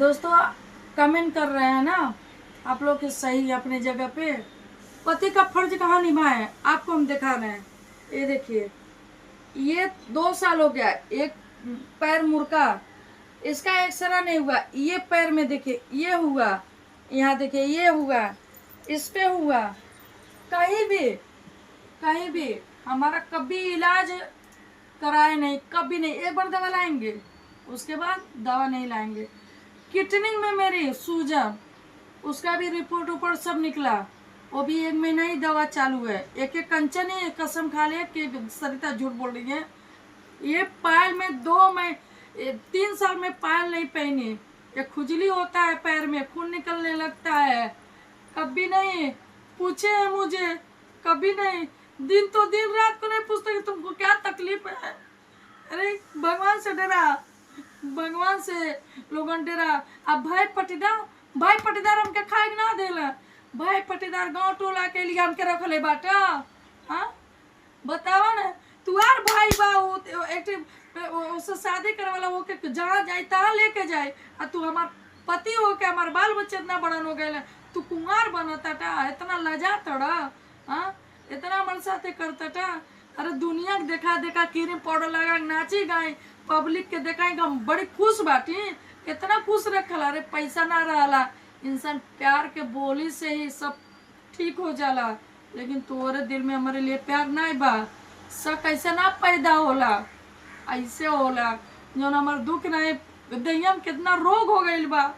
दोस्तों कमेंट कर रहे हैं ना आप लोग के सही अपने जगह पे। पति का फर्ज कहाँ निभाए आपको हम दिखा रहे हैं। ये देखिए, ये 2 साल हो गया, एक पैर मुड़का, इसका एक्सरा नहीं हुआ। ये पैर में देखिए ये हुआ, यहाँ देखिए ये हुआ, इस पे हुआ। कहीं भी कहीं भी हमारा कभी इलाज कराए नहीं, कभी नहीं। एक बार दवा लाएंगे, उसके बाद दवा नहीं लाएंगे। किडनी में मेरी सूजन, उसका भी रिपोर्ट ऊपर सब निकला, वो भी 1 महीना ही दवा चालू है। एक एक कंचन ही कसम खा लिया कि सरिता झूठ बोल रही है। ये पायल में 3 साल में पायल नहीं पहनी। ये खुजली होता है, पैर में खून निकलने लगता है, कभी नहीं पूछे है मुझे, कभी नहीं। दिन तो दिन रात को नहीं पूछते कि तुमको क्या तकलीफ है। अरे भगवान से डरा, भगवान से लोगन डरा। अब भाई पटीदार हमके खाए ना देला। भाई पटीदार गांव टोला के लिए हमके रखले बाटा। हाँ बतावा ना, तू यार भाई बा एक उससे शादी करे वाला वो के जहाँ जाए तहाँ लेके जाए, और तू हमार पति हो के हमार बाल बच्चे इतना बड़न हो गए, तू कुंवार बनता, इतना लजा तड़ा। हाँ इतना हमारे साथ करता। अरे दुनिया के देखा देखा क्रीम पाउडर लगा नाची गाई, पब्लिक के देखाएंगे हम बड़ी खुश बाटी। कितना खुश रखला। अरे पैसा ना रहला, इंसान प्यार के बोली से ही सब ठीक हो जाला। लेकिन तोरे दिल में हमारे लिए प्यार नहीं बा। शक ऐसे ना पैदा होला, ऐसे होला जो हमारे दुख नहीं। दैया में कितना रोग हो गई बा,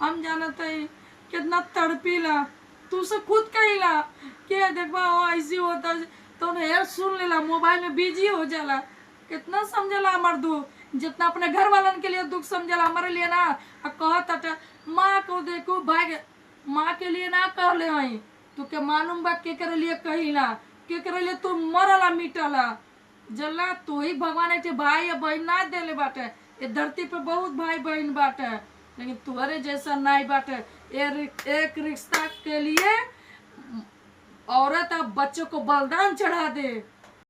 हम जानते हैं कितना तड़पीला। तू से खुद कहिला कि देखबा ऐसी होता तो यार सुन लेला, मोबाइल में बिजी हो जाला। कितना समझला हमार दुख, जितना अपने घर वालन के लिए दुख समझला हमारे लिए ना। कहता माँ को देखो भाई, माँ के लिए ना कह ले हई। तू के मालूम बा के करे लिए कही ना, के करे लिए तू मरला मिटला जल्ला। तू ही भगवान है भाई या बहन ना देले बाटे। ये धरती पे बहुत भाई बहन बाटे, लेकिन तुम्हारे जैसा नहीं बाटे। एक रिश्ता के लिए औरत अब बच्चों को बलिदान चढ़ा दे।